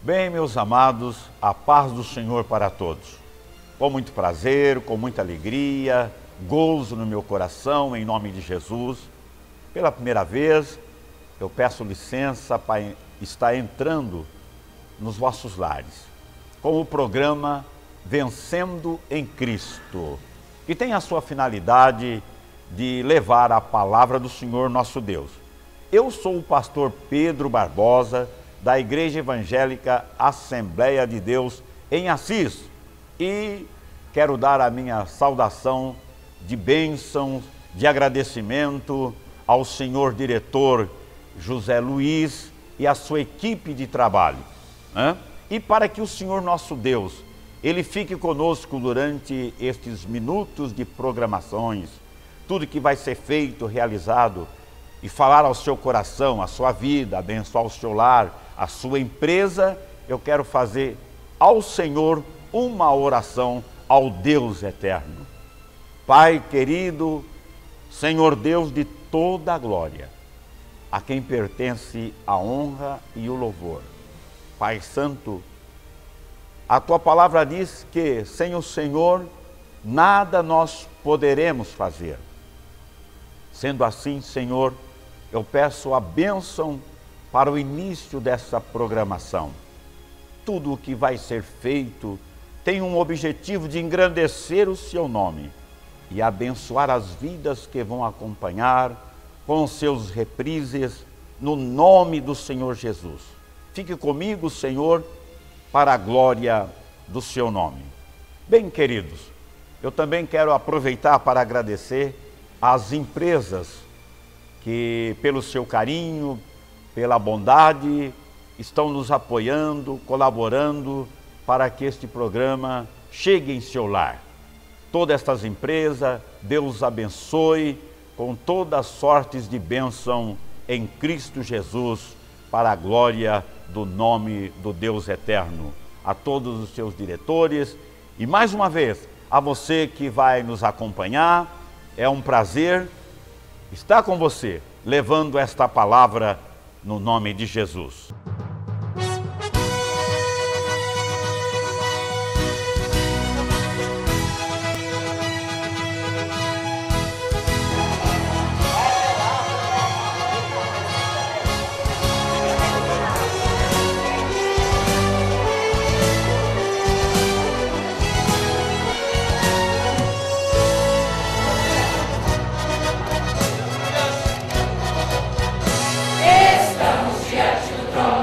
Bem, meus amados, a paz do Senhor para todos. Com muito prazer, com muita alegria, gozo no meu coração, em nome de Jesus. Pela primeira vez, eu peço licença para estar entrando nos vossos lares, com o programa Vencendo em Cristo, que tem a sua finalidade de levar a palavra do Senhor nosso Deus. Eu sou o pastor Pedro Barbosa, da Igreja Evangélica Assembleia de Deus em Assis, e quero dar a minha saudação de bênçãos, de agradecimento ao senhor diretor José Luiz e à sua equipe de trabalho, né? E para que o Senhor nosso Deus, Ele fique conosco durante estes minutos de programações, tudo que vai ser feito, realizado, e falar ao seu coração, à sua vida, abençoar o seu lar, a sua empresa, eu quero fazer ao Senhor uma oração ao Deus eterno. Pai querido, Senhor Deus de toda a glória, a quem pertence a honra e o louvor. Pai Santo, a Tua palavra diz que sem o Senhor nada nós poderemos fazer. Sendo assim, Senhor, eu peço a bênção para o início dessa programação. Tudo o que vai ser feito tem um objetivo de engrandecer o Seu nome e abençoar as vidas que vão acompanhar com seus reprises, no nome do Senhor Jesus. Fique comigo, Senhor, para a glória do Seu nome. Bem, queridos, eu também quero aproveitar para agradecer às empresas que, pelo seu carinho, pela bondade, estão nos apoiando, colaborando para que este programa chegue em seu lar. Todas estas empresas, Deus abençoe com todas as sortes de bênção em Cristo Jesus, para a glória do nome do Deus eterno. A todos os seus diretores e mais uma vez a você que vai nos acompanhar, é um prazer estar com você, levando esta palavra no nome de Jesus. Estamos diante do trono.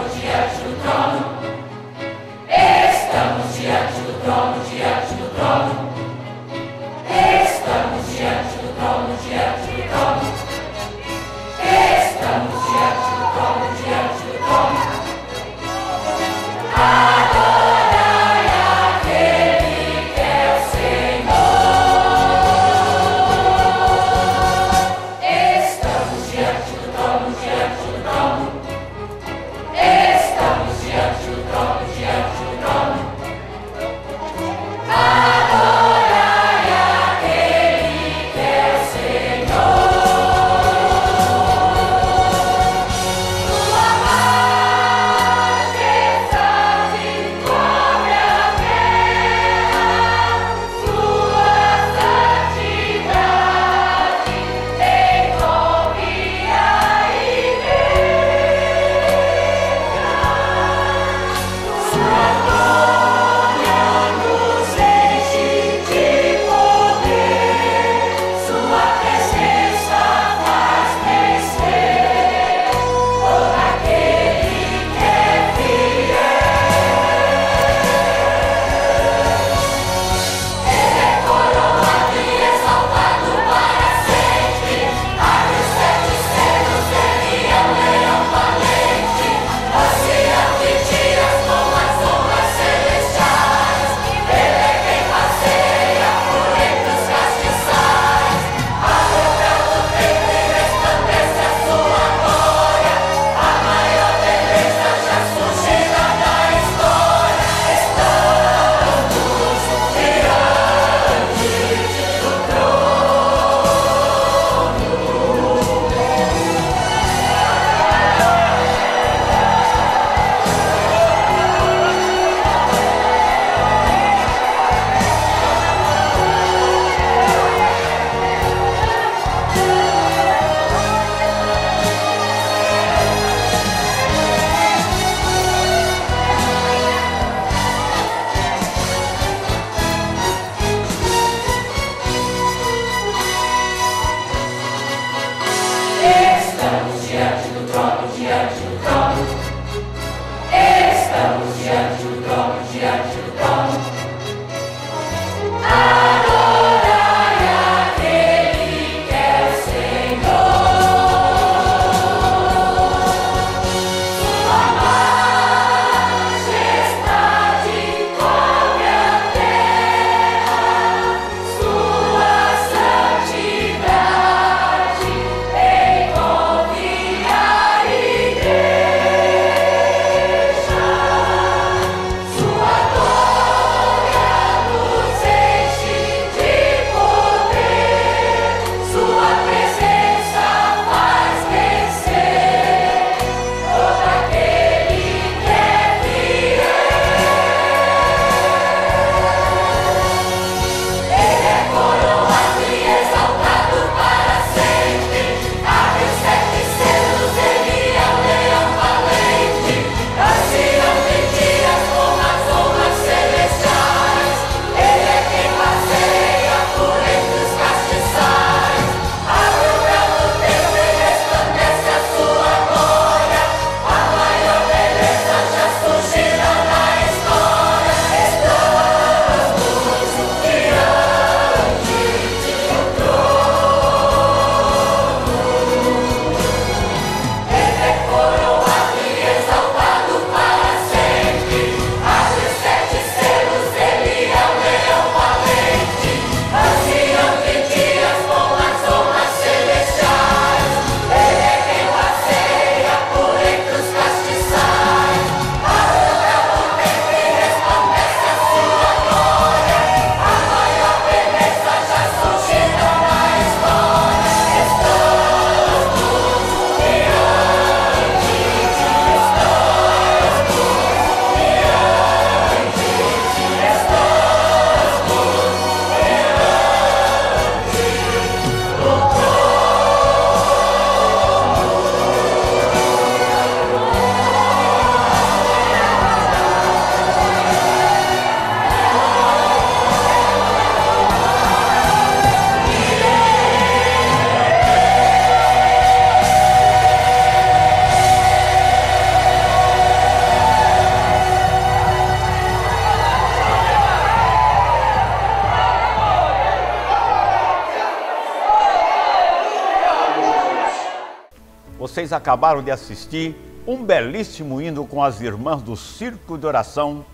Vocês acabaram de assistir um belíssimo hino com as irmãs do Círculo de Oração,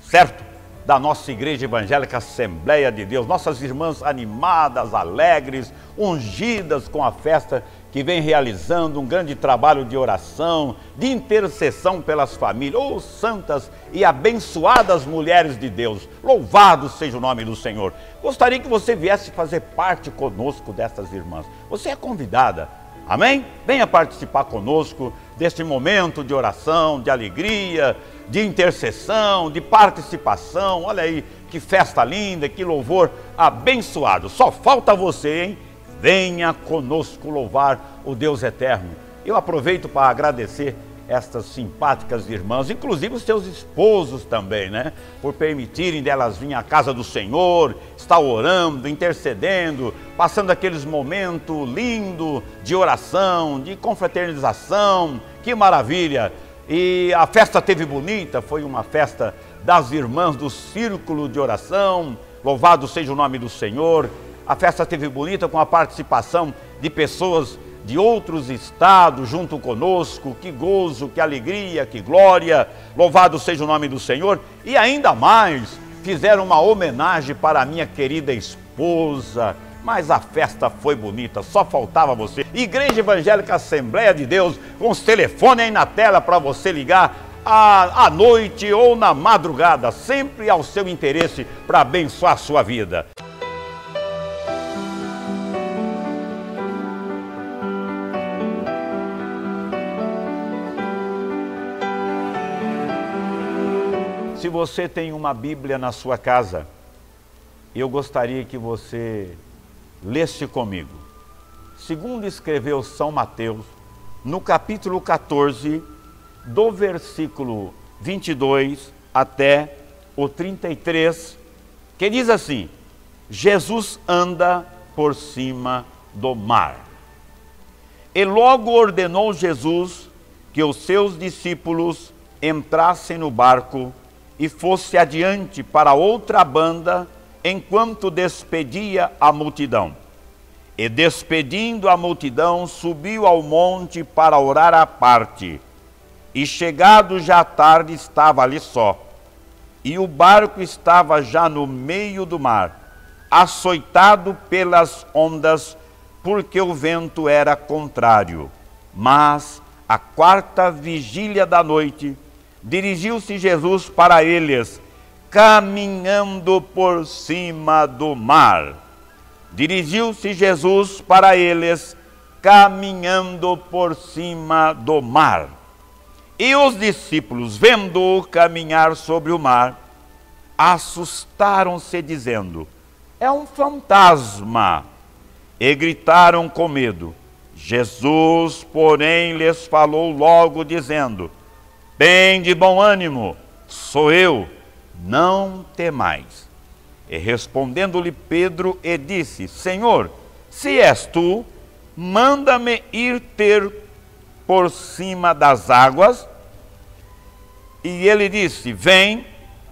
certo? Da nossa Igreja Evangélica Assembleia de Deus. Nossas irmãs animadas, alegres, ungidas com a festa, que vem realizando um grande trabalho de oração, de intercessão pelas famílias. Oh, santas e abençoadas mulheres de Deus, louvado seja o nome do Senhor. Gostaria que você viesse fazer parte conosco dessas irmãs. Você é convidada, amém? Venha participar conosco deste momento de oração, de alegria, de intercessão, de participação. Olha aí, que festa linda, que louvor abençoado. Só falta você, hein? Venha conosco louvar o Deus eterno. Eu aproveito para agradecer estas simpáticas irmãs, inclusive os seus esposos também, né? Por permitirem delas vir à casa do Senhor, estar orando, intercedendo, passando aqueles momentos lindos de oração, de confraternização. Que maravilha! E a festa teve bonita, foi uma festa das irmãs do Círculo de Oração. Louvado seja o nome do Senhor. A festa teve bonita com a participação de pessoas de outros estados junto conosco. Que gozo, que alegria, que glória. Louvado seja o nome do Senhor. E ainda mais, fizeram uma homenagem para a minha querida esposa. Mas a festa foi bonita, só faltava você. Igreja Evangélica Assembleia de Deus, com os telefones aí na tela para você ligar à noite ou na madrugada, sempre ao seu interesse para abençoar a sua vida. Se você tem uma Bíblia na sua casa, eu gostaria que você leste comigo. Segundo escreveu São Mateus, no capítulo 14, do versículo 22 até o 33, que diz assim: Jesus anda por cima do mar. E logo ordenou Jesus que os seus discípulos entrassem no barco e fosse adiante para outra banda, enquanto despedia a multidão. E despedindo a multidão, subiu ao monte para orar à parte. E chegado já à tarde, estava ali só. E o barco estava já no meio do mar, açoitado pelas ondas, porque o vento era contrário. Mas, à quarta vigília da noite, dirigiu-se Jesus para eles, caminhando por cima do mar. Dirigiu-se Jesus para eles, caminhando por cima do mar. E os discípulos, vendo-o caminhar sobre o mar, assustaram-se, dizendo: é um fantasma. E gritaram com medo. Jesus, porém, lhes falou logo, dizendo: tem de bom ânimo, sou eu, não temais. E respondendo-lhe Pedro, e disse: Senhor, se és tu, manda-me ir ter por cima das águas. E ele disse: vem.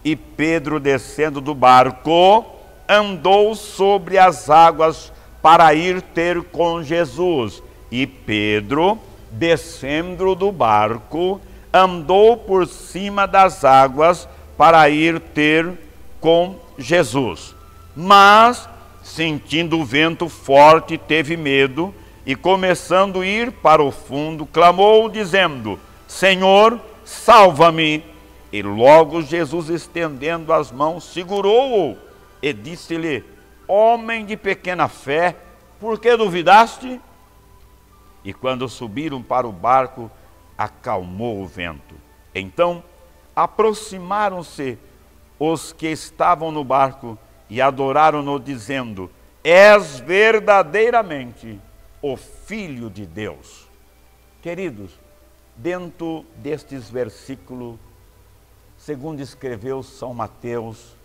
E Pedro, descendo do barco, andou sobre as águas para ir ter com Jesus. E Pedro, descendo do barco, andou por cima das águas para ir ter com Jesus. Mas, sentindo o vento forte, teve medo e, começando a ir para o fundo, clamou, dizendo: Senhor, salva-me. E logo Jesus, estendendo as mãos, segurou-o e disse-lhe: homem de pequena fé, por que duvidaste? E quando subiram para o barco, acalmou o vento. Então aproximaram-se os que estavam no barco e adoraram-no, dizendo: és verdadeiramente o Filho de Deus. Queridos, dentro destes versículos, segundo escreveu São Mateus,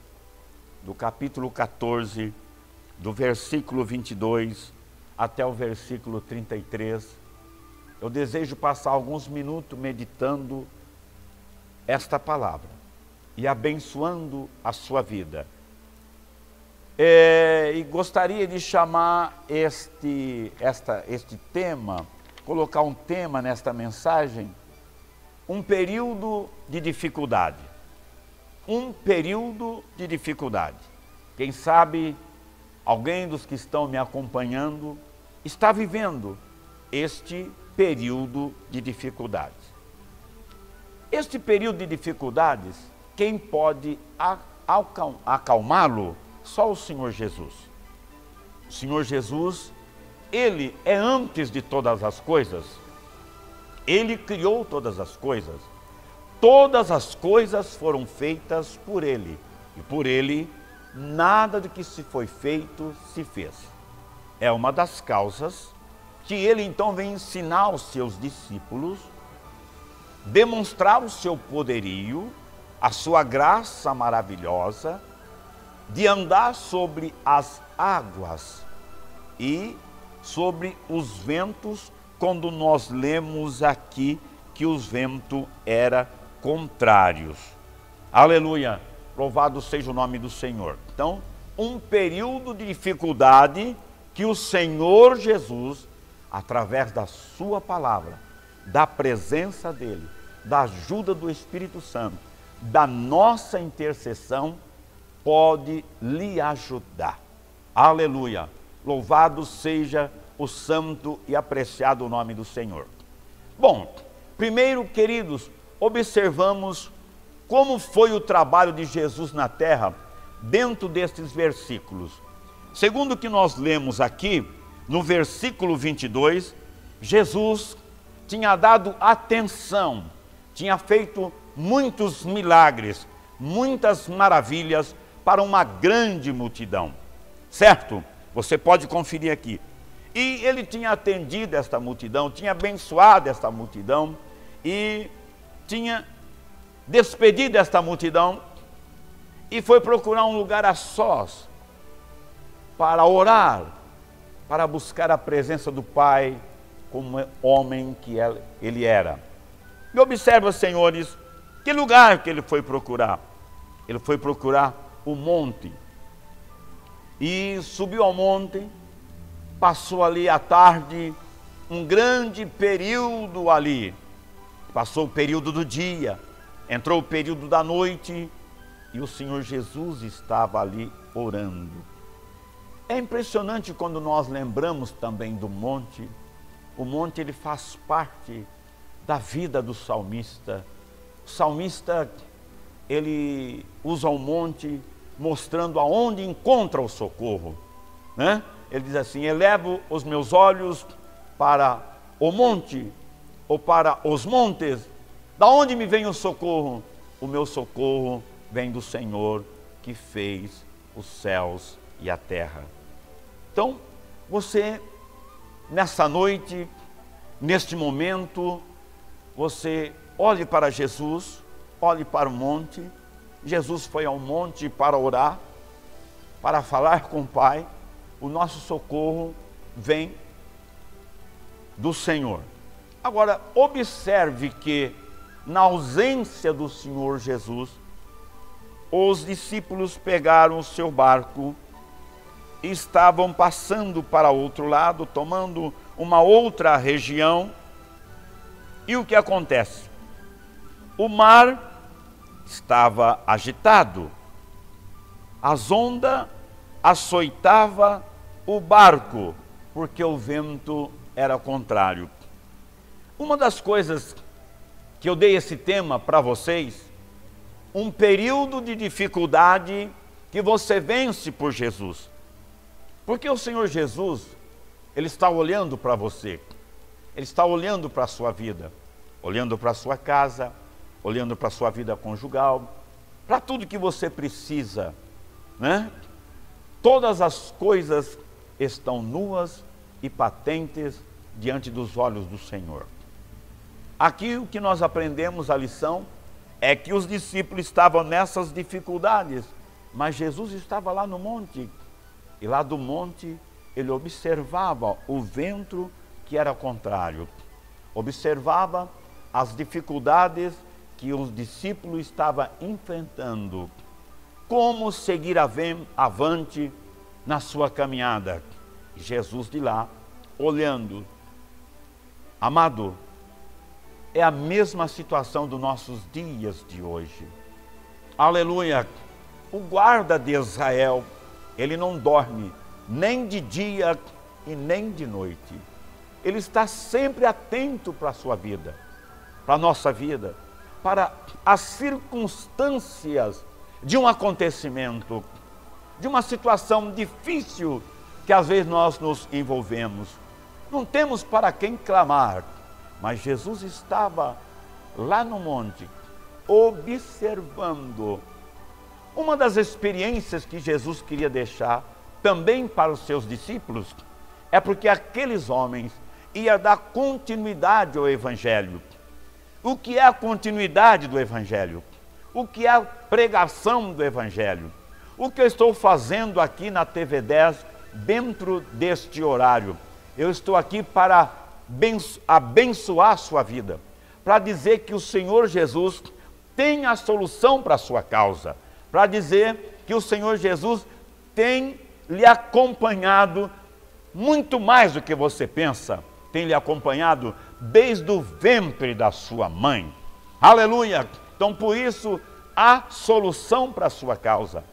do capítulo 14, do versículo 22 até o versículo 33, eu desejo passar alguns minutos meditando esta palavra e abençoando a sua vida. E gostaria de chamar este tema, colocar um tema nesta mensagem: um período de dificuldade. Um período de dificuldade. Quem sabe alguém dos que estão me acompanhando está vivendo este período de dificuldades. Este período de dificuldades, quem pode acalmá-lo? Só o Senhor Jesus. O Senhor Jesus, Ele é antes de todas as coisas. Ele criou todas as coisas. Todas as coisas foram feitas por Ele. E por Ele, nada do que se foi feito se fez. É uma das causas que Ele então vem ensinar aos seus discípulos, demonstrar o seu poderio, a sua graça maravilhosa, de andar sobre as águas e sobre os ventos, quando nós lemos aqui que os ventos eram contrários. Aleluia! Louvado seja o nome do Senhor. Então, um período de dificuldade que o Senhor Jesus, através da sua palavra, da presença dEle, da ajuda do Espírito Santo, da nossa intercessão, pode lhe ajudar. Aleluia! Louvado seja o santo e apreciado nome do Senhor. Bom, primeiro, queridos, observamos como foi o trabalho de Jesus na terra dentro destes versículos. Segundo o que nós lemos aqui, no versículo 22, Jesus tinha dado atenção, tinha feito muitos milagres, muitas maravilhas para uma grande multidão, certo? Você pode conferir aqui. E ele tinha atendido esta multidão, tinha abençoado esta multidão e tinha despedido esta multidão e foi procurar um lugar a sós para orar, para buscar a presença do Pai como homem que ele era. E observa, senhores, que lugar que ele foi procurar? Ele foi procurar o monte. E subiu ao monte, passou ali à tarde, um grande período ali. Passou o período do dia, entrou o período da noite e o Senhor Jesus estava ali orando. É impressionante quando nós lembramos também do monte. O monte, ele faz parte da vida do salmista. O salmista, ele usa o monte mostrando aonde encontra o socorro, né? Ele diz assim: elevo os meus olhos para o monte, ou para os montes, da onde me vem o socorro? O meu socorro vem do Senhor que fez os céus e a terra. Então, você, nessa noite, neste momento, você olhe para Jesus, olhe para o monte. Jesus foi ao monte para orar, para falar com o Pai. O nosso socorro vem do Senhor. Agora, observe que, na ausência do Senhor Jesus, os discípulos pegaram o seu barco e estavam passando para outro lado, tomando uma outra região. E o que acontece? O mar estava agitado, as ondas açoitavam o barco, porque o vento era contrário. Uma das coisas que eu dei esse tema para vocês, um período de dificuldade que você vence por Jesus. Porque o Senhor Jesus, Ele está olhando para você, Ele está olhando para a sua vida, olhando para a sua casa, olhando para a sua vida conjugal, para tudo que você precisa, né? Todas as coisas estão nuas e patentes diante dos olhos do Senhor. Aqui o que nós aprendemos, a lição, é que os discípulos estavam nessas dificuldades, mas Jesus estava lá no monte, e lá do monte ele observava o vento que era contrário, observava as dificuldades que os discípulos estavam enfrentando, como seguir avante na sua caminhada. Jesus de lá, olhando. Amado, é a mesma situação dos nossos dias de hoje. Aleluia! O guarda de Israel, ele não dorme nem de dia e nem de noite. Ele está sempre atento para a sua vida, para a nossa vida, para as circunstâncias de um acontecimento, de uma situação difícil que às vezes nós nos envolvemos. Não temos para quem clamar, mas Jesus estava lá no monte, observando. Uma das experiências que Jesus queria deixar também para os seus discípulos é porque aqueles homens iam dar continuidade ao Evangelho. O que é a continuidade do Evangelho? O que é a pregação do Evangelho? O que eu estou fazendo aqui na TV 10 dentro deste horário? Eu estou aqui para abençoar a sua vida, para dizer que o Senhor Jesus tem a solução para a sua causa, para dizer que o Senhor Jesus tem lhe acompanhado muito mais do que você pensa, tem lhe acompanhado desde o ventre da sua mãe. Aleluia! Então, por isso, há solução para a sua causa.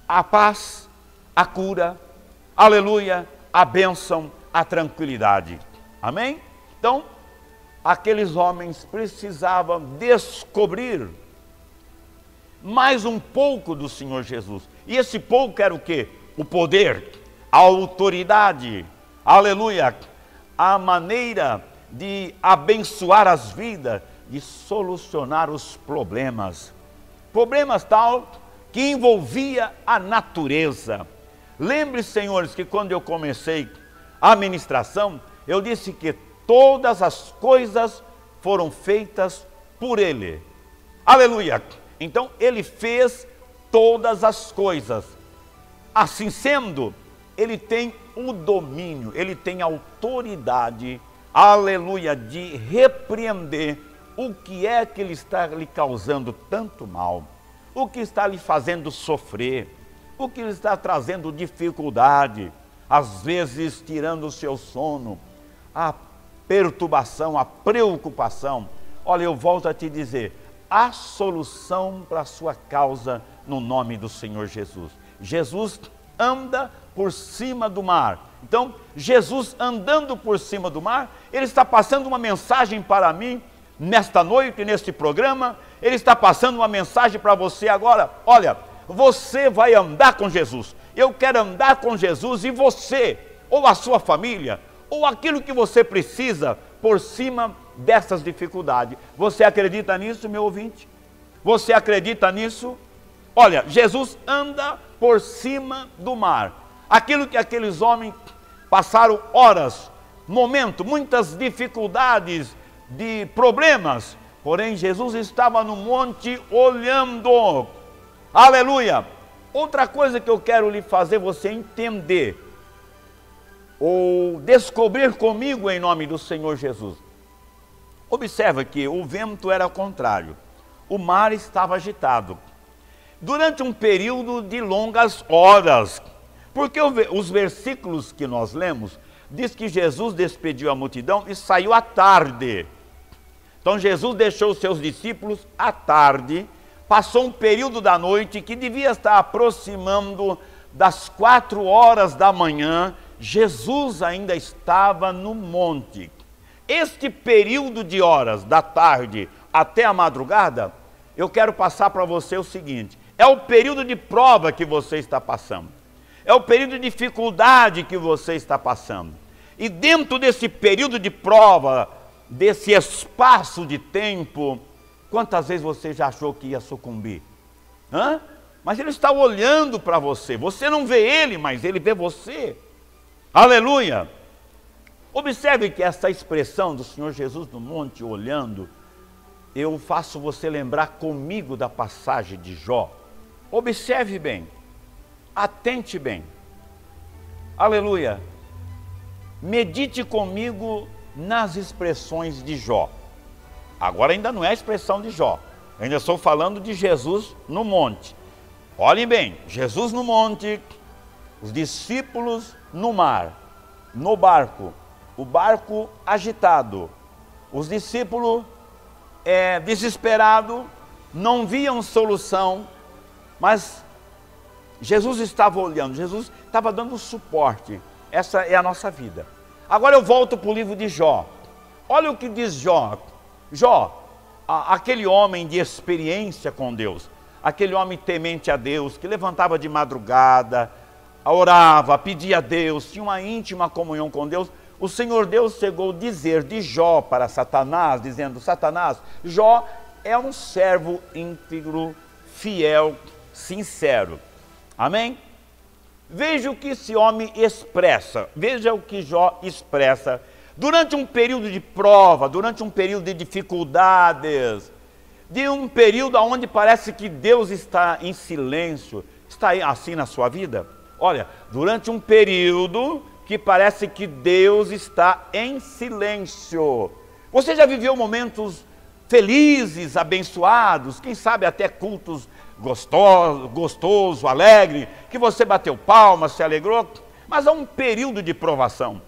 A paz, a cura, aleluia, a bênção, a tranquilidade. Amém? Então, aqueles homens precisavam descobrir mais um pouco do Senhor Jesus. E esse pouco era o quê? O poder, a autoridade, aleluia, a maneira de abençoar as vidas, de solucionar os problemas. Problemas tal que envolvia a natureza. Lembre, senhores, que quando eu comecei a ministração, eu disse que todas as coisas foram feitas por Ele. Aleluia! Então, Ele fez todas as coisas. Assim sendo, Ele tem o domínio, Ele tem a autoridade, aleluia, de repreender o que é que ele está lhe causando tanto mal, o que está lhe fazendo sofrer, o que lhe está trazendo dificuldade, às vezes tirando o seu sono, a perturbação, a preocupação. Olha, eu volto a te dizer, há solução para a sua causa no nome do Senhor Jesus. Jesus anda por cima do mar. Então, Jesus andando por cima do mar, Ele está passando uma mensagem para mim, nesta noite, neste programa. Ele está passando uma mensagem para você agora. Olha, você vai andar com Jesus. Eu quero andar com Jesus, e você, ou a sua família, ou aquilo que você precisa, por cima dessas dificuldades. Você acredita nisso, meu ouvinte? Você acredita nisso? Olha, Jesus anda por cima do mar. Aquilo que aqueles homens passaram horas, momento, muitas dificuldades, de problemas, porém Jesus estava no monte olhando. Aleluia! Outra coisa que eu quero lhe fazer você entender, ou descobrir comigo em nome do Senhor Jesus. Observa que o vento era ao contrário, o mar estava agitado, durante um período de longas horas, porque os versículos que nós lemos, diz que Jesus despediu a multidão e saiu à tarde. Então Jesus deixou os seus discípulos à tarde, passou um período da noite que devia estar aproximando das 4 horas da manhã, Jesus ainda estava no monte. Este período de horas, da tarde até a madrugada, eu quero passar para você o seguinte: é o período de prova que você está passando, é o período de dificuldade que você está passando. E dentro desse período de prova, desse espaço de tempo, quantas vezes você já achou que ia sucumbir? Mas Ele está olhando para você, você não vê Ele, mas Ele vê você. Aleluia! Observe que essa expressão do Senhor Jesus no monte olhando, eu faço você lembrar comigo da passagem de Jó. Observe bem, atente bem, aleluia, medite comigo nas expressões de Jó. Agora ainda não é a expressão de Jó, ainda estou falando de Jesus no monte. Olhem bem, Jesus no monte, os discípulos no mar, no barco, o barco agitado, os discípulos desesperados, não viam solução, mas Jesus estava olhando, Jesus estava dando suporte. Essa é a nossa vida. Agora eu volto para o livro de Jó. Olha o que diz Jó. Jó, aquele homem de experiência com Deus, aquele homem temente a Deus, que levantava de madrugada, orava, pedia a Deus, tinha uma íntima comunhão com Deus. O Senhor Deus chegou a dizer de Jó para Satanás, dizendo: Satanás, Jó é um servo íntegro, fiel, sincero. Amém? Veja o que esse homem expressa, veja o que Jó expressa. Durante um período de prova, durante um período de dificuldades, de um período onde parece que Deus está em silêncio. Está assim na sua vida? Olha, durante um período que parece que Deus está em silêncio. Você já viveu momentos felizes, abençoados, quem sabe até cultos gostoso, alegre, que você bateu palmas, se alegrou, mas há um período de provação.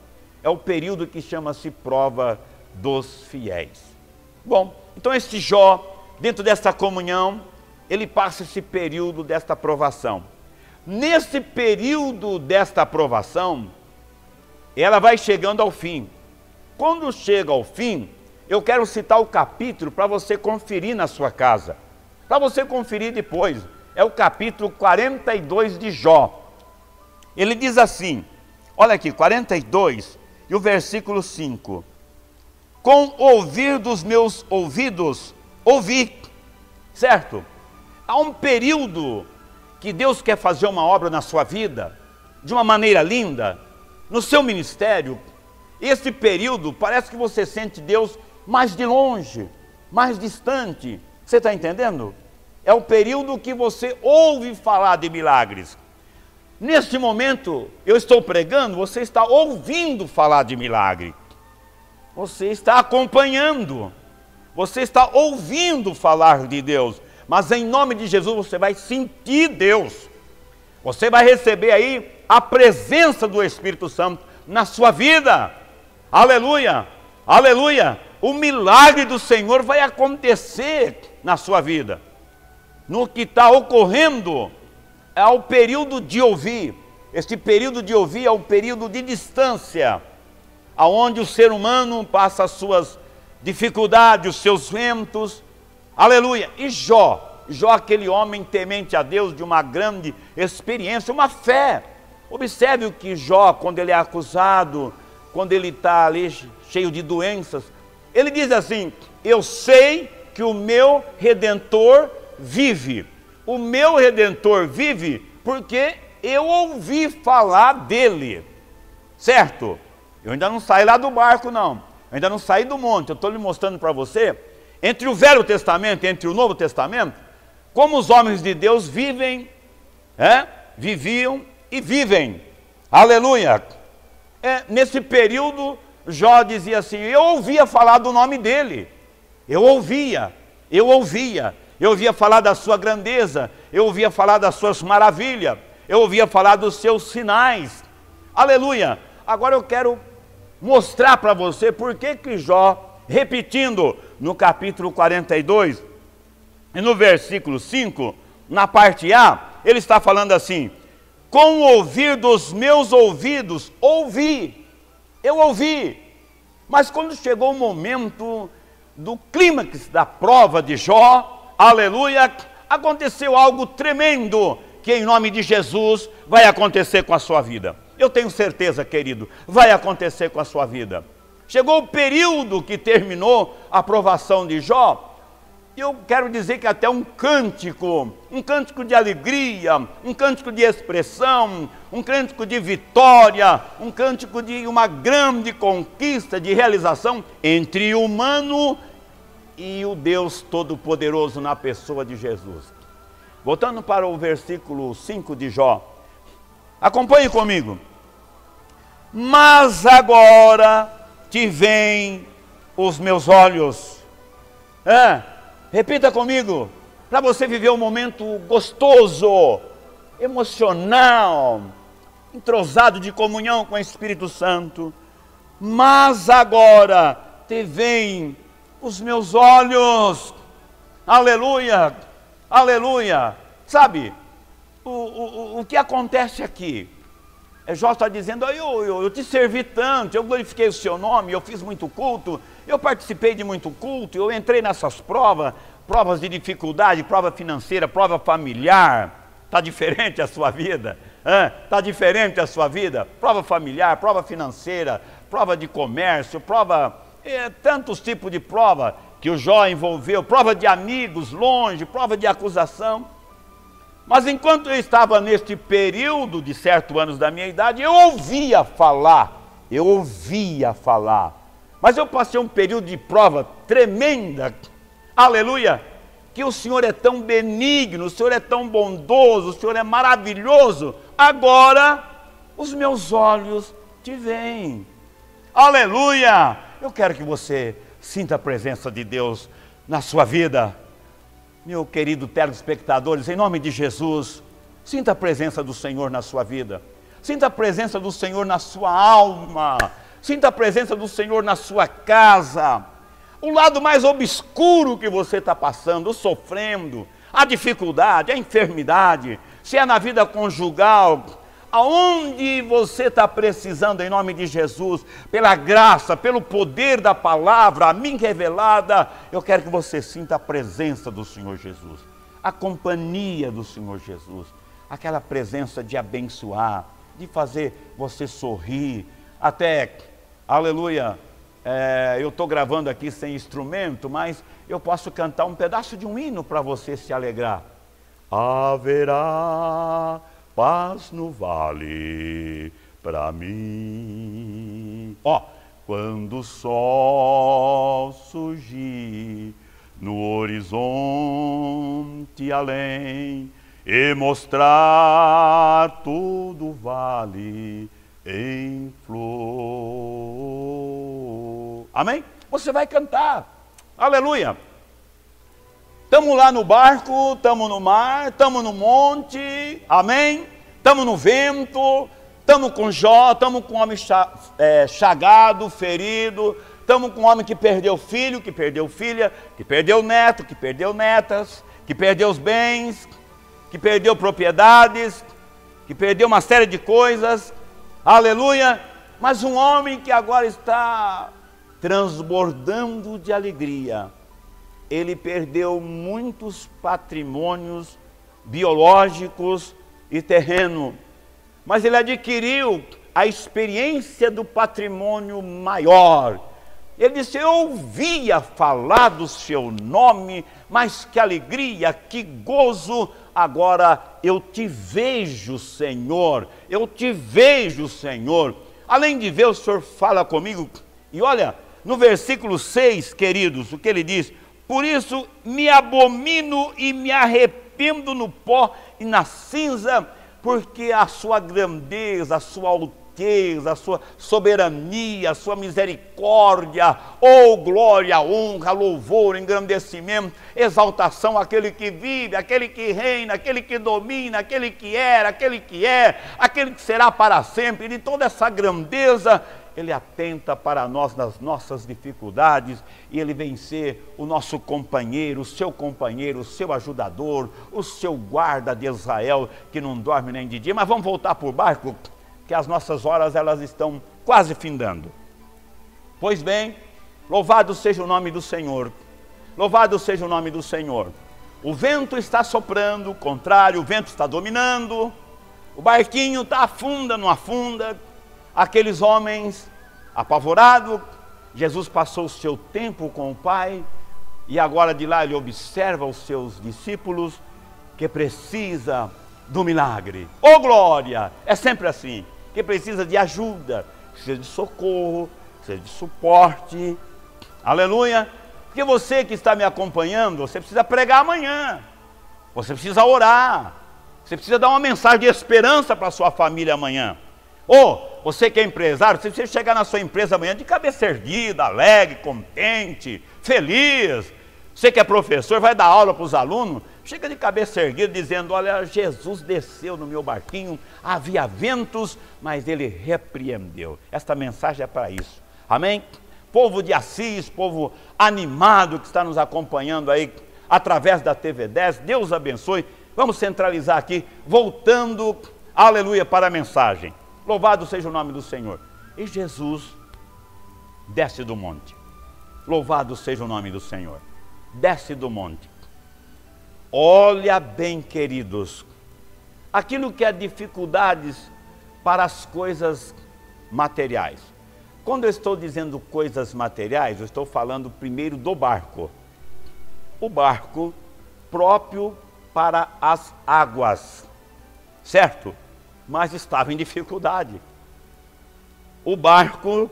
É o período que chama-se prova dos fiéis. Bom, então este Jó, dentro dessa comunhão, ele passa esse período desta provação. Nesse período desta provação, ela vai chegando ao fim. Quando chega ao fim, eu quero citar o capítulo para você conferir na sua casa, para você conferir depois. É o capítulo 42 de Jó. Ele diz assim, olha aqui, 42 e o versículo 5. Com o ouvir dos meus ouvidos, ouvi. Certo? Há um período que Deus quer fazer uma obra na sua vida, de uma maneira linda, no seu ministério. Esse período parece que você sente Deus mais de longe, mais distante. Você está entendendo? É o período que você ouve falar de milagres. Neste momento, eu estou pregando, você está ouvindo falar de milagre. Você está acompanhando. você está ouvindo falar de Deus, mas em nome de Jesus você vai sentir Deus. Você vai receber aí a presença do Espírito Santo na sua vida. Aleluia, aleluia. O milagre do Senhor vai acontecer na sua vida. No que está ocorrendo é o período de ouvir. Este período de ouvir é um período de distância, aonde o ser humano passa as suas dificuldades, os seus ventos. Aleluia. E Jó, aquele homem temente a Deus, de uma grande experiência, uma fé. Observe o que Jó, quando ele é acusado, quando ele está ali cheio de doenças, ele diz assim: eu sei que o meu Redentor vive. O meu Redentor vive porque eu ouvi falar dele. Certo? Eu ainda não saí lá do barco, não. Eu ainda não saí do monte. Eu estou lhe mostrando para você, entre o Velho Testamento e entre o Novo Testamento, como os homens de Deus vivem, viviam e vivem. Aleluia. Nesse período, Jó dizia assim: eu ouvia falar do nome dele. Eu ouvia falar da sua grandeza, eu ouvia falar das suas maravilhas, eu ouvia falar dos seus sinais. Aleluia. Agora eu quero mostrar para você por que Jó, repetindo no capítulo 42, e no versículo 5, na parte A, ele está falando assim: com o ouvir dos meus ouvidos, ouvi, eu ouvi. Mas quando chegou o momento do clímax da prova de Jó, aleluia, aconteceu algo tremendo, que em nome de Jesus vai acontecer com a sua vida. Eu tenho certeza, querido, vai acontecer com a sua vida. Chegou o período que terminou a provação de Jó. Eu quero dizer que até um cântico de alegria, um cântico de expressão, um cântico de vitória, um cântico de uma grande conquista, de realização entre o humano e o Deus Todo-Poderoso na pessoa de Jesus. Voltando para o versículo 5 de Jó, acompanhe comigo. Mas agora te veem os meus olhos. Repita comigo, para você viver um momento gostoso, emocional, entrosado de comunhão com o Espírito Santo. Mas agora te veem os meus olhos. Aleluia, aleluia. Sabe, o que acontece aqui? Jó está dizendo: eu te servi tanto, eu glorifiquei o seu nome, eu fiz muito culto, eu participei de muito culto, eu entrei nessas provas de dificuldade, prova financeira, prova familiar. Está diferente a sua vida? Está diferente a sua vida? Prova familiar, prova financeira, prova de comércio, tantos tipos de prova que o Jó envolveu, prova de amigos longe, prova de acusação. Mas enquanto eu estava neste período de certos anos da minha idade, eu ouvia falar. Mas eu passei um período de prova tremenda, aleluia, que o Senhor é tão benigno, o Senhor é tão bondoso, o Senhor é maravilhoso. Agora os meus olhos te veem. Aleluia! Eu quero que você sinta a presença de Deus na sua vida. Meu querido telespectadores, em nome de Jesus, sinta a presença do Senhor na sua vida. Sinta a presença do Senhor na sua alma. Sinta a presença do Senhor na sua casa. O lado mais obscuro que você está passando, sofrendo, a dificuldade, a enfermidade, se é na vida conjugal, aonde você está precisando, em nome de Jesus, pela graça, pelo poder da palavra, a mim revelada, eu quero que você sinta a presença do Senhor Jesus, a companhia do Senhor Jesus, aquela presença de abençoar, de fazer você sorrir, até, aleluia, eu estou gravando aqui sem instrumento, mas eu posso cantar um pedaço de um hino para você se alegrar. Haverá paz no vale para mim. Quando o sol surgir no horizonte além e mostrar todo o vale em flor. Amém? Você vai cantar. Aleluia! Estamos lá no barco, estamos no mar, estamos no monte, amém? Estamos no vento, estamos com Jó, estamos com um homem chagado, ferido, estamos com um homem que perdeu filho, que perdeu filha, que perdeu neto, que perdeu netas, que perdeu os bens, que perdeu propriedades, que perdeu uma série de coisas, aleluia, mas um homem que agora está transbordando de alegria. Ele perdeu muitos patrimônios biológicos e terreno, mas ele adquiriu a experiência do patrimônio maior. Ele disse: eu ouvia falar do seu nome, mas que alegria, que gozo, agora eu te vejo, Senhor, eu te vejo, Senhor. Além de ver, o Senhor fala comigo, e olha, no versículo 6, queridos, o que ele diz: por isso me abomino e me arrependo no pó e na cinza, porque a sua grandeza, a sua alteza, a sua soberania, a sua misericórdia, oh glória, honra, louvor, engrandecimento, exaltação àquele que vive, àquele que reina, àquele que domina, àquele que era, aquele que é, aquele que será para sempre. E de toda essa grandeza, Ele atenta para nós nas nossas dificuldades, e Ele vem ser o nosso companheiro, o seu ajudador, o seu guarda de Israel, que não dorme nem de dia. Mas vamos voltar para o barco, que as nossas horas elas estão quase findando. Pois bem, louvado seja o nome do Senhor, louvado seja o nome do Senhor. O vento está soprando, o contrário, o vento está dominando, o barquinho está afunda, não afunda. Aqueles homens apavorados, Jesus passou o seu tempo com o Pai, e agora de lá ele observa os seus discípulos, que precisa do milagre. Oh glória! É sempre assim, que precisa de ajuda, precisa de socorro, precisa de suporte, aleluia. Porque você que está me acompanhando, você precisa pregar amanhã, você precisa orar, você precisa dar uma mensagem de esperança para a sua família amanhã. Ou você que é empresário, você precisa chegar na sua empresa amanhã de cabeça erguida, alegre, contente, feliz. Você que é professor, vai dar aula para os alunos, chega de cabeça erguida dizendo: olha, Jesus desceu no meu barquinho, havia ventos, mas Ele repreendeu. Esta mensagem é para isso, amém? Povo de Assis, povo animado que está nos acompanhando aí através da TV 10, Deus abençoe. Vamos centralizar aqui, voltando, aleluia, para a mensagem. Louvado seja o nome do Senhor. E Jesus desce do monte. Louvado seja o nome do Senhor. Desce do monte. Olha bem, queridos, aquilo que é dificuldades para as coisas materiais. Quando eu estou dizendo coisas materiais, eu estou falando primeiro do barco. O barco próprio para as águas, certo? Mas estava em dificuldade. O barco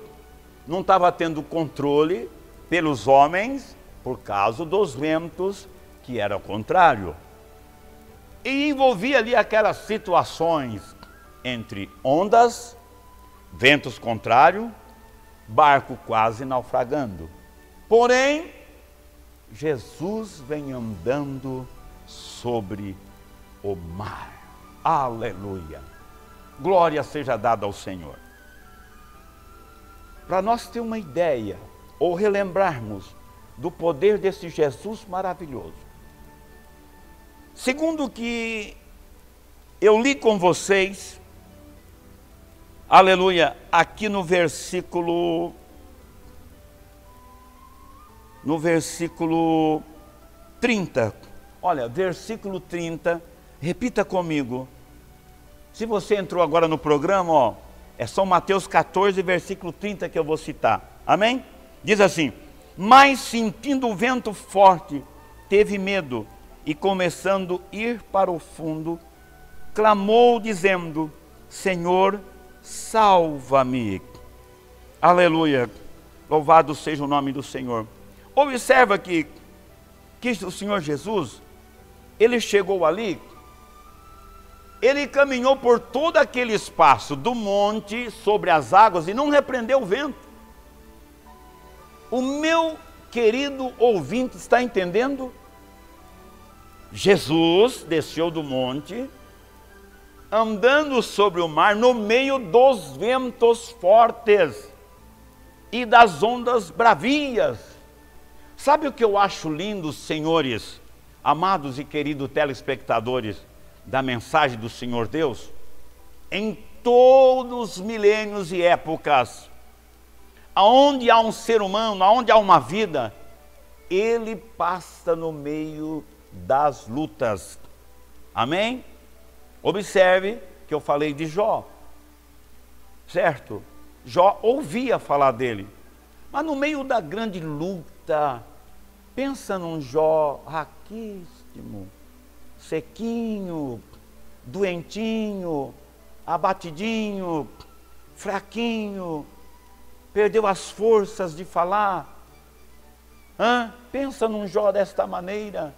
não estava tendo controle pelos homens por causa dos ventos que eram contrário. E envolvia ali aquelas situações entre ondas, ventos contrários, barco quase naufragando. Porém, Jesus vem andando sobre o mar. Aleluia! Glória seja dada ao Senhor. Para nós ter uma ideia, ou relembrarmos do poder desse Jesus maravilhoso. Segundo o que eu li com vocês, aleluia, aqui no versículo 30. Olha, versículo 30, repita comigo. Se você entrou agora no programa, ó, é São Mateus 14, versículo 30 que eu vou citar. Amém? Diz assim: mas sentindo o vento forte, teve medo, e começando a ir para o fundo, clamou dizendo: Senhor, salva-me. Aleluia, louvado seja o nome do Senhor. Observa que o Senhor Jesus, Ele chegou ali, Ele caminhou por todo aquele espaço do monte sobre as águas e não repreendeu o vento. O meu querido ouvinte, está entendendo? Jesus desceu do monte, andando sobre o mar, no meio dos ventos fortes e das ondas bravias. Sabe o que eu acho lindo, senhores, amados e queridos telespectadores da mensagem do Senhor Deus? Em todos os milênios e épocas, aonde há um ser humano, aonde há uma vida, ele passa no meio das lutas. Amém? Observe que eu falei de Jó, certo? Jó ouvia falar dele, mas no meio da grande luta, pensa num Jó raquíssimo, sequinho, doentinho, abatidinho, fraquinho, perdeu as forças de falar. Pensa num Jó desta maneira,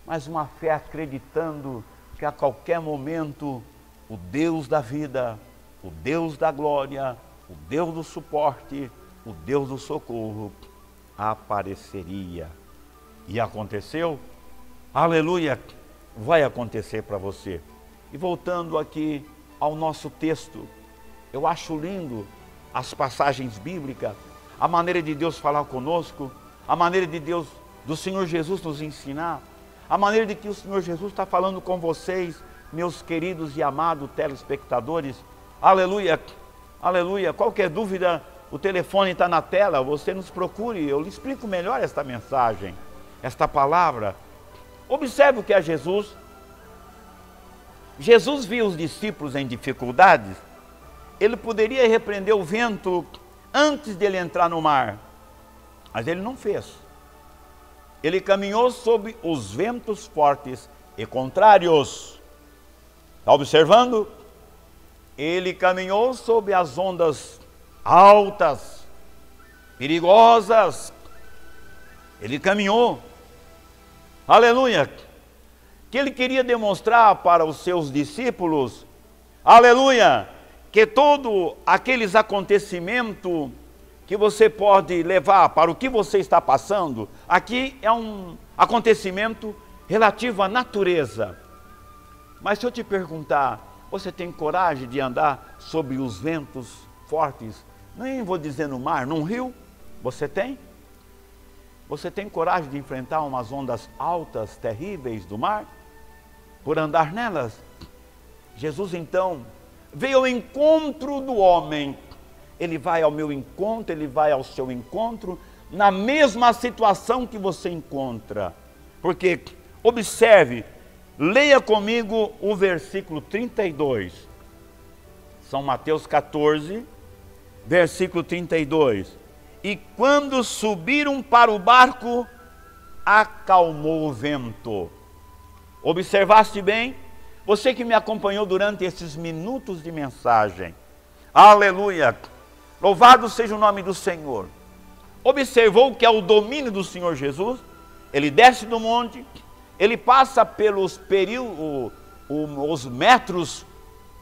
mas uma fé acreditando que a qualquer momento o Deus da vida, o Deus da glória, o Deus do suporte, o Deus do socorro apareceria. E aconteceu? Aleluia! Vai acontecer para você. E voltando aqui ao nosso texto, eu acho lindo as passagens bíblicas, a maneira de Deus falar conosco, a maneira de Deus, do Senhor Jesus nos ensinar, a maneira de que o Senhor Jesus está falando com vocês, meus queridos e amados telespectadores. Aleluia, aleluia. Qualquer dúvida, o telefone está na tela, você nos procure, eu lhe explico melhor esta mensagem, esta palavra. Observe o que é Jesus. Jesus viu os discípulos em dificuldades, ele poderia repreender o vento antes dele entrar no mar, mas ele não fez. Ele caminhou sobre os ventos fortes e contrários. Está observando? Ele caminhou sobre as ondas altas, perigosas. Ele caminhou. Aleluia! Que ele queria demonstrar para os seus discípulos, aleluia, que todo aqueles acontecimentos que você pode levar para o que você está passando, aqui é um acontecimento relativo à natureza. Mas se eu te perguntar, você tem coragem de andar sobre os ventos fortes, nem vou dizer no mar, num rio? Você tem? Você tem coragem de enfrentar umas ondas altas, terríveis do mar? Por andar nelas? Jesus então veio ao encontro do homem. Ele vai ao meu encontro, ele vai ao seu encontro, na mesma situação que você encontra. Porque, observe, leia comigo o versículo 32. São Mateus 14, versículo 32. E quando subiram para o barco, acalmou o vento. Observaste bem? Você que me acompanhou durante esses minutos de mensagem. Aleluia! Louvado seja o nome do Senhor. Observou que é o domínio do Senhor Jesus. Ele desce do monte, ele passa pelos os metros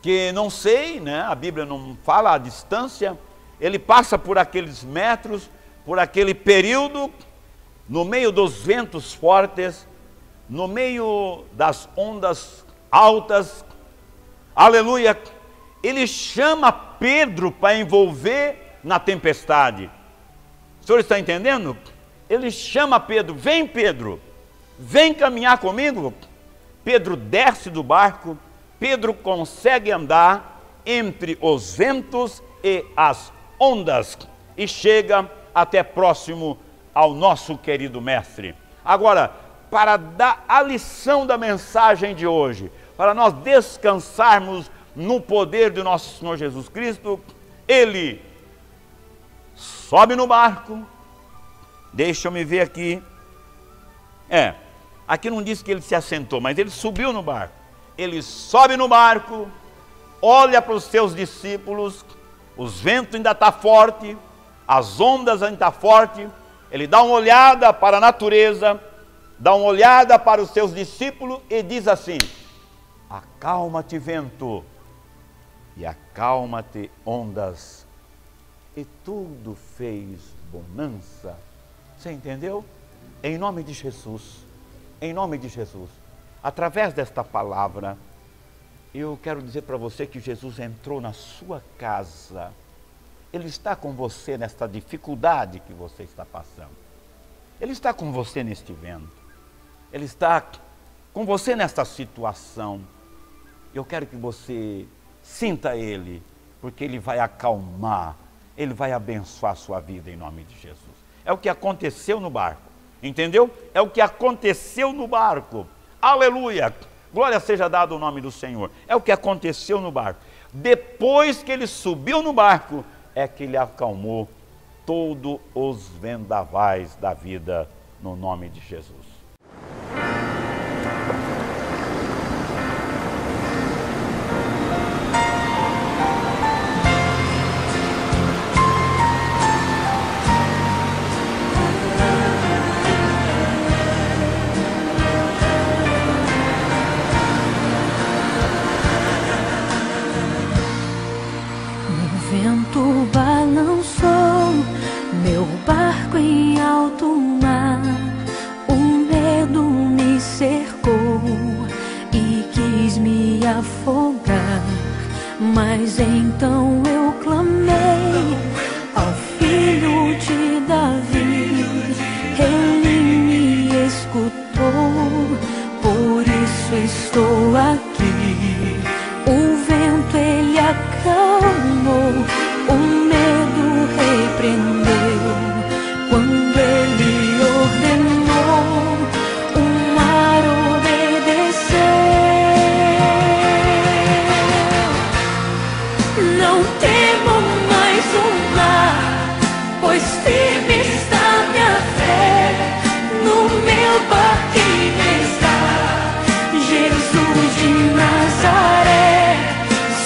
que não sei, né? A Bíblia não fala a distância. Ele passa por aqueles metros, por aquele período, no meio dos ventos fortes, no meio das ondas altas. Aleluia! Ele chama Pedro para envolver na tempestade. O senhor está entendendo? Ele chama Pedro, vem Pedro, vem caminhar comigo. Pedro desce do barco, Pedro consegue andar entre os ventos e as ondas e chega até próximo ao nosso querido mestre. Agora, para dar a lição da mensagem de hoje, para nós descansarmos no poder do nosso Senhor Jesus Cristo, ele sobe no barco. Deixa eu me ver aqui. Aqui não diz que ele se assentou, mas ele subiu no barco. Ele sobe no barco, olha para os seus discípulos, os ventos ainda estão fortes, as ondas ainda estão fortes. Ele dá uma olhada para a natureza, dá uma olhada para os seus discípulos e diz assim: acalma-te, vento, e acalma-te, ondas. E tudo fez bonança Você entendeu? Em nome de Jesus, em nome de Jesus, através desta palavra, eu quero dizer para você que Jesus entrou na sua casa. Ele está com você nesta dificuldade que você está passando. Ele está com você neste vento. Ele está com você nesta situação. Eu quero que você sinta Ele, porque Ele vai acalmar, Ele vai abençoar a sua vida em nome de Jesus. É o que aconteceu no barco, entendeu? É o que aconteceu no barco. Aleluia! Glória seja dada ao nome do Senhor. É o que aconteceu no barco. Depois que ele subiu no barco, é que ele acalmou todos os vendavais da vida no nome de Jesus. O vento balançou meu barco em alto mar, o medo me cercou e quis me afogar, mas então eu clamei ao Filho de Davi, ele me escutou, por isso estou aqui. O vento ele acalmou, o medo repreendeu, quando ele ordenou, o mar obedeceu. Não temo mais o mar, pois firme está minha fé, no meu barquinho está Jesus de Nazaré.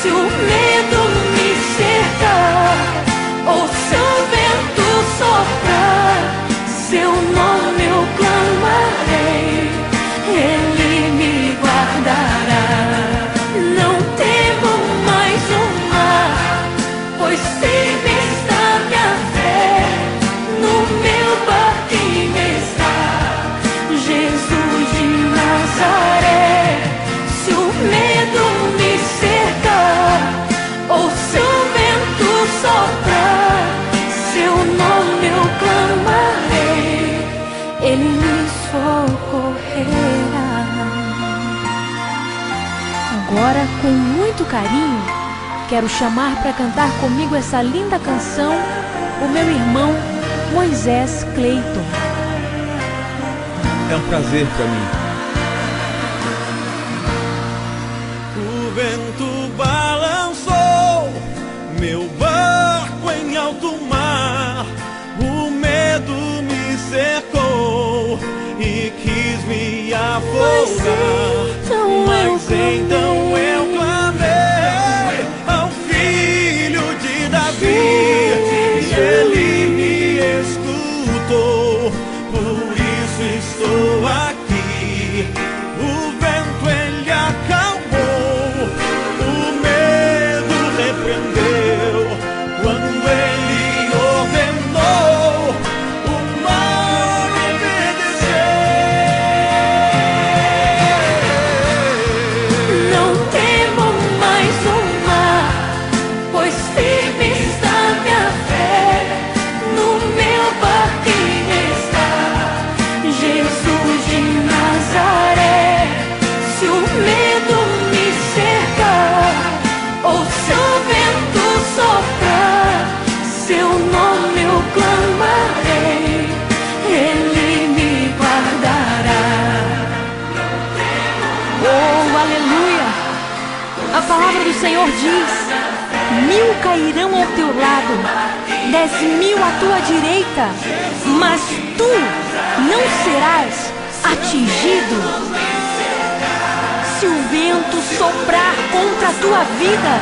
Se o medo me cercar, ou se o vento soprar, seu nome eu clamarei, ele me guardará. Não temo mais o mar, pois firme está minha fé, no meu barquinho está Jesus de Nazaré. Se o medo me cercar, ou se o vento soprar, seu nome eu clamarei, ele me socorrerá. Agora, com muito carinho, quero chamar para cantar comigo essa linda canção o meu irmão Moisés Cleiton. É um prazer para mim. O vento balançou meu barco em alto mar, o medo me cercou e quis me afogar, mas então eu clamei ao Filho de Davi, e ele me escutou, por isso estou aqui. O vento ele acalmou, o medo repreendeu, quando ele ordenou, o mar obedeceu. Não temo mais o mar, pois firme está minha fé, no meu barquinho está Jesus de Nazaré. Se o medo me cercar, ou se o vento soprar, seu nome eu clamarei, ele me guardará. Oh, aleluia! A palavra do Senhor diz: 1000 cairão ao teu lado, 10.000 à tua direita, mas tu não serás atingido. Se o vento soprar contra a tua vida,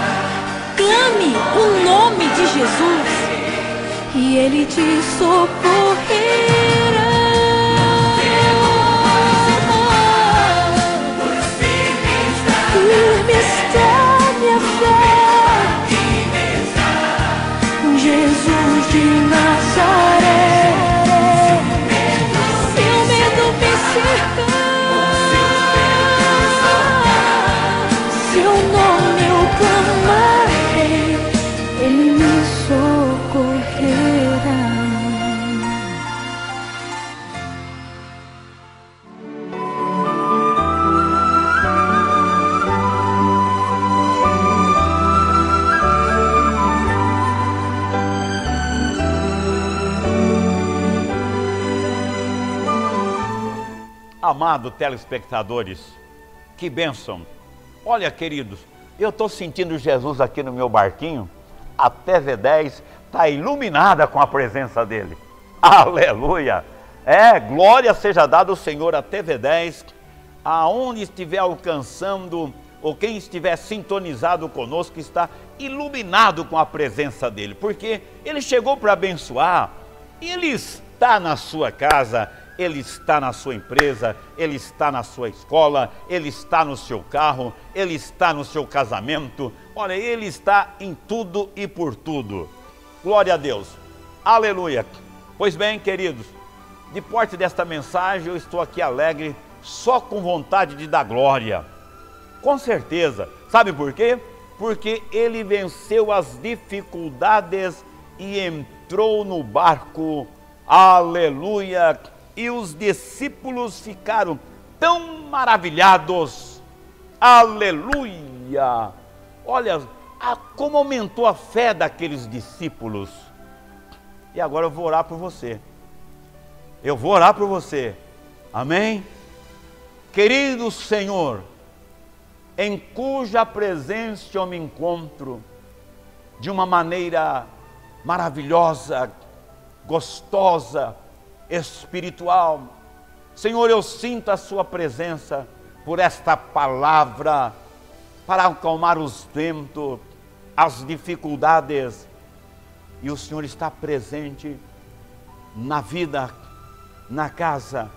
clame o nome de Jesus e ele te socorrerá. Firme está minha fé, Jesus de Nazaré. amado telespectadores, que bênção! Olha, queridos, eu estou sentindo Jesus aqui no meu barquinho. A TV10 está iluminada com a presença dele. Aleluia! Glória seja dada ao Senhor. A TV10, aonde estiver alcançando, ou quem estiver sintonizado conosco, está iluminado com a presença dele, porque ele chegou para abençoar, e ele está na sua casa, ele está na sua empresa, ele está na sua escola, ele está no seu carro, ele está no seu casamento. Olha, ele está em tudo e por tudo. Glória a Deus. Aleluia. Pois bem, queridos, depois desta mensagem eu estou aqui alegre, só com vontade de dar glória. Com certeza. Sabe por quê? Porque ele venceu as dificuldades e entrou no barco. Aleluia! E os discípulos ficaram tão maravilhados. Aleluia! Olha, como aumentou a fé daqueles discípulos. E agora eu vou orar por você. Eu vou orar por você. Amém? Querido Senhor, em cuja presença eu me encontro de uma maneira maravilhosa, gostosa, espiritual. Senhor, eu sinto a sua presença por esta palavra, para acalmar os ventos, as dificuldades, e o Senhor está presente na vida, na casa,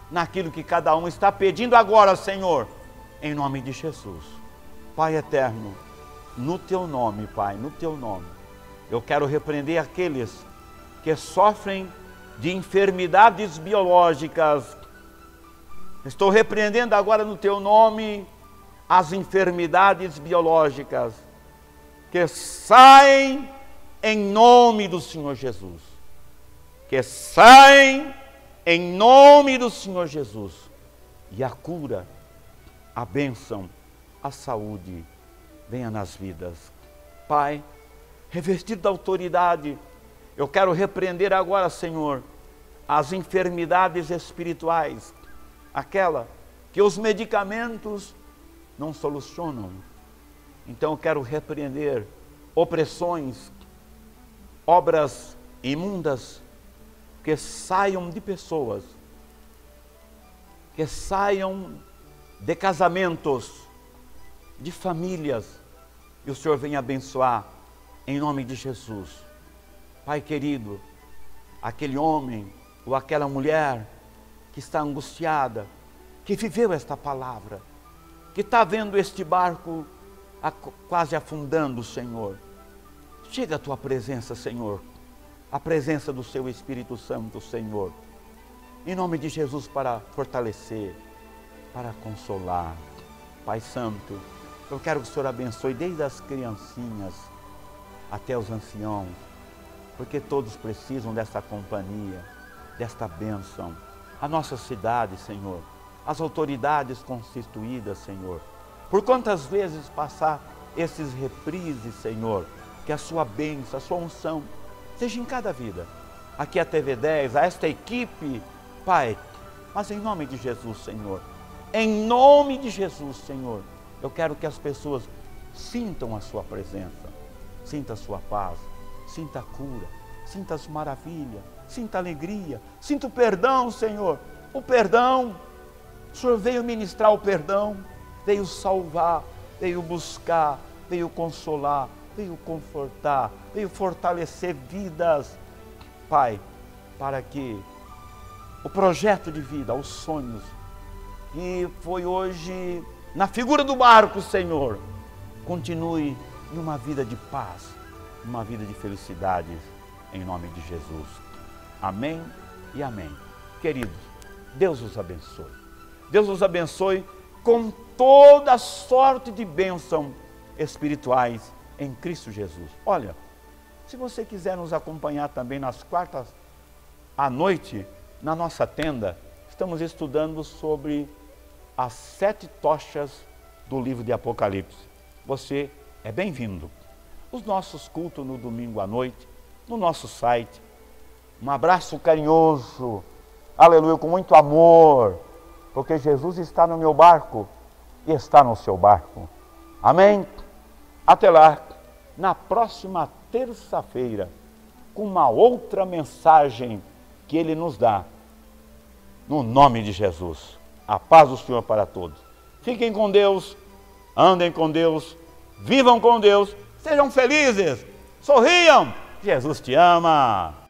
naquilo que cada um está pedindo agora, Senhor, em nome de Jesus. Pai eterno, no teu nome, Pai, no teu nome, eu quero repreender aqueles que sofrem de enfermidades biológicas. Estou repreendendo agora no teu nome as enfermidades biológicas, que saem em nome do Senhor Jesus. Que saem em nome do Senhor Jesus. E a cura, a bênção, a saúde venha nas vidas. Pai, revestido da autoridade, eu quero repreender agora, Senhor, as enfermidades espirituais, aquela que os medicamentos não solucionam. Então eu quero repreender opressões, obras imundas que saiam de pessoas, que saiam de casamentos, de famílias, e o Senhor venha abençoar em nome de Jesus. Pai querido, aquele homem ou aquela mulher que está angustiada, que viveu esta palavra, que está vendo este barco quase afundando, Senhor. Chega a tua presença, Senhor, a presença do seu Espírito Santo, Senhor, em nome de Jesus, para fortalecer, para consolar. Pai Santo, eu quero que o Senhor abençoe desde as criancinhas até os anciãos, porque todos precisam desta companhia, desta bênção. A nossa cidade, Senhor, as autoridades constituídas, Senhor, por quantas vezes passar esses reprises, Senhor, que a sua bênção, a sua unção seja em cada vida. Aqui a TV10, a esta equipe, Pai, mas em nome de Jesus, Senhor, em nome de Jesus, Senhor, eu quero que as pessoas sintam a sua presença, sinta a sua paz, sinta a cura, sinta as maravilhas, sinta a alegria, sinta o perdão, Senhor, o perdão. O Senhor veio ministrar o perdão, veio salvar, veio buscar, veio consolar, veio confortar, veio fortalecer vidas, Pai, para que o projeto de vida, os sonhos, que foi hoje na figura do barco, Senhor, continue numa vida de paz, numa vida de felicidade, em nome de Jesus. Amém e amém. Queridos, Deus os abençoe. Deus os abençoe com toda sorte de bênção espirituais em Cristo Jesus. Olha, se você quiser nos acompanhar também nas quartas à noite, na nossa tenda, estamos estudando sobre as 7 tochas do livro de Apocalipse. Você é bem-vindo. Os nossos cultos no domingo à noite, no nosso site. Um abraço carinhoso, aleluia, com muito amor. porque Jesus está no meu barco e está no seu barco. Amém? Até lá, na próxima terça-feira, com uma outra mensagem que Ele nos dá. No nome de Jesus. A paz do Senhor para todos. Fiquem com Deus, andem com Deus, vivam com Deus, sejam felizes, sorriam. Jesus te ama.